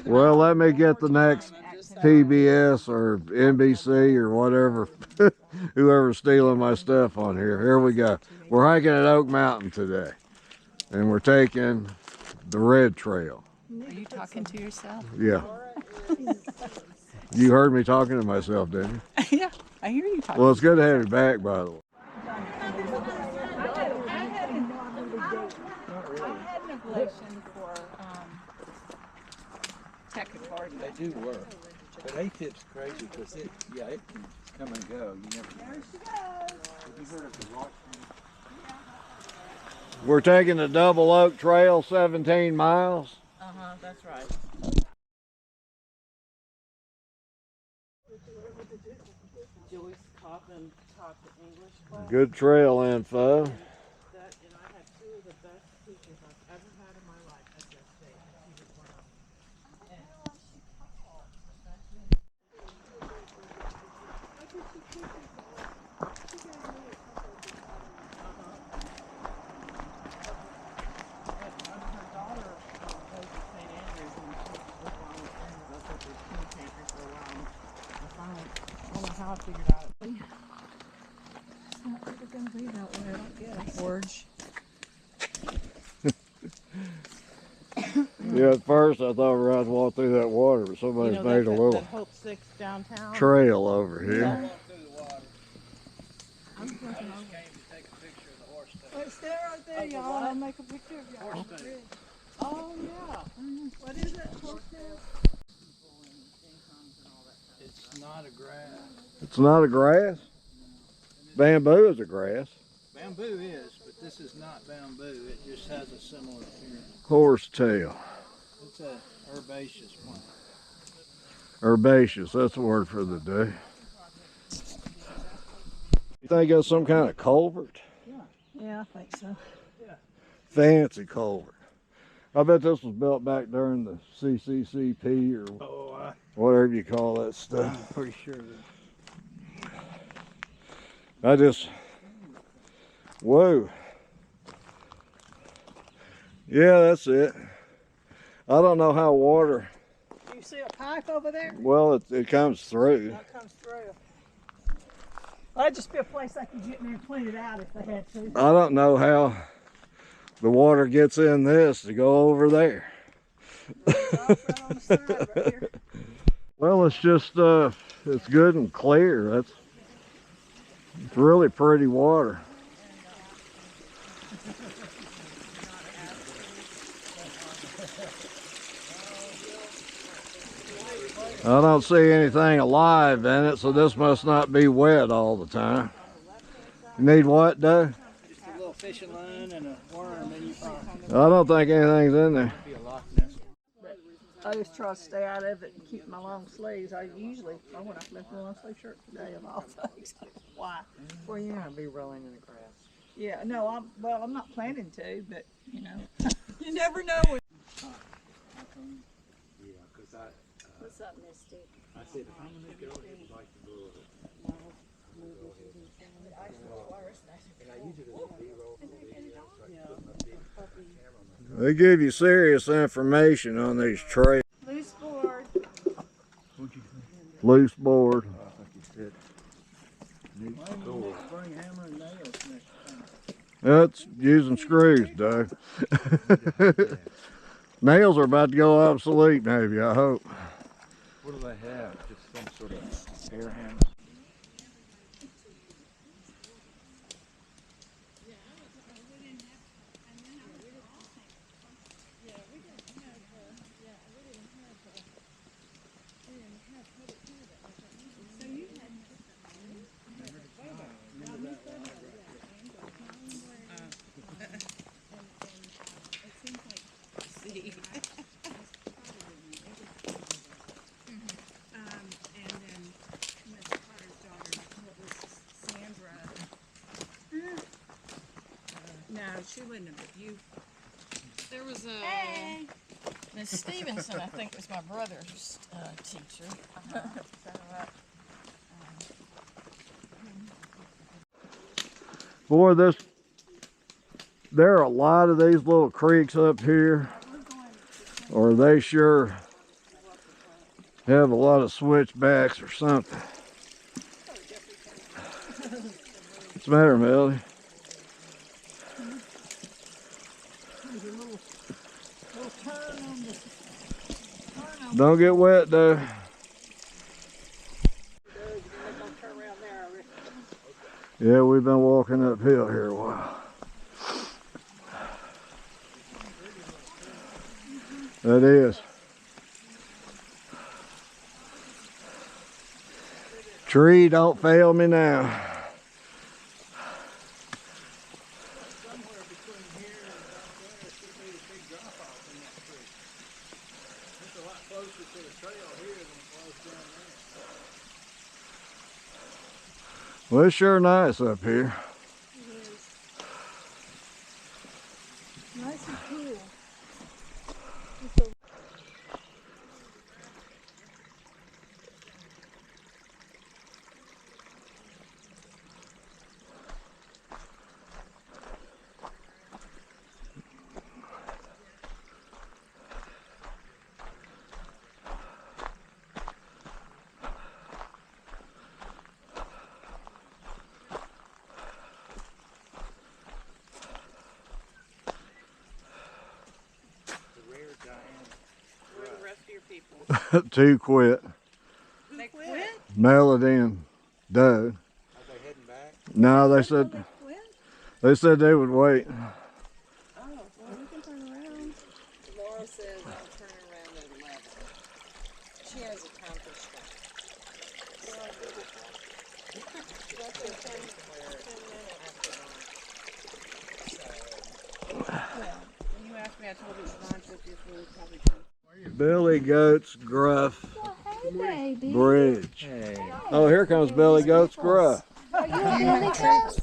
Well, let me get the next PBS or NBC or whatever, whoever's stealing my stuff on here. Here we go. We're hiking at Oak Mountain today, and we're taking the red trail. Are you talking to yourself? Yeah. You heard me talking to myself, didn't you? Yeah, I hear you talking. Well, it's good to have you back, by the way. I had an ablation for tachycardia. They do work, but AFib's crazy because it can come and go. You never know. There she goes. Have you heard of the rock? We're taking the Double Oak Trail, 17 miles. That's right. Joyce Coffin taught the English class. Good trail info. And I had two of the best teachers I've ever had in my life at that state. She was one of them. Her daughter goes to St. Andrews and she was one of the friends I was at the communicator for a while. I finally, I don't know how I figured out. It's not ever going to be that way. I don't get it. Forge. Yeah, at first I thought we were going to walk through that water, but somebody's made a little Hope 6 downtown. trail over here. Walk through the water. I just came to take a picture of the horse stuff. Wait, stay right there, y'all. I'll make a picture of y'all. Oh, yeah. What is it? It's not a grass. It's not a grass? Bamboo is a grass. Bamboo is, but this is not bamboo. It just has a similar appearance. Horsetail. It's a herbaceous plant. Herbaceous, that's the word for the day. You think it's some kind of culvert? Yeah, I think so. Yeah. Fancy culvert. I bet this was built back during the CCCP or whatever you call that stuff. I'm pretty sure that. Whoa. Yeah, that's it. I don't know how water, Do you see a pipe over there? well, it comes through. That comes through. Well, that'd just be a place I could get in there and clean it out if they had to. I don't know how the water gets in this to go over there. Right on the side right here. Well, it's just, it's good and clear. It's really pretty water. I don't see anything alive in it, so this must not be wet all the time. You need what, Doug? Just a little fishing line and a worm and you find I don't think anything's in there. be a Loch Ness. I just try to stay out of it and keep my long sleeves. I usually, I went up and left my long sleeve shirt today of all things. Why? Well, you're gonna be rolling in the grass. Yeah, no, I'm not planning to, but you know, you never know. Yeah, because What's up, Misty? I said, if I'm gonna go, I'd like to go. And I use it as a B-roll for video, so I can put my big camera on my They give you serious information on these trails. Loose board. What'd you think? Loose board. I think you said. Bring hammer and nails next time. That's using screws, Doug. Nails are about to go obsolete, maybe, I hope. What do they have? Just some sort of air hammer? No, she wouldn't have, but you. There was a Miss Stevenson, I think, was my brother's teacher. Boy, there are a lot of these little creeks up here, or they sure have a lot of switchbacks or something. What's the matter, Melody? There's a little turn on the Don't get wet though. turn around there. Yeah, we've been walking uphill here a while. That is. Tree, don't fail me now. Somewhere between here and back there should be a big drop off in that tree. It's a lot closer to the trail here than it was down there. Well, it's sure nice up here. It is. Nice and cool. Where are the rest of your people? Two quit. They quit? Melody and Doug. Are they heading back? No, they said they would wait. Oh, well, we can turn around. Laura says I'll turn around at 11. She has accomplished that. That's a 10 minute When you asked me, I told you it was 9:50, so we probably Billy Goat's Gruff Hey, baby. Bridge. Hey. Oh, here comes Billy Goat's Gruff. Are you a Billy Goat?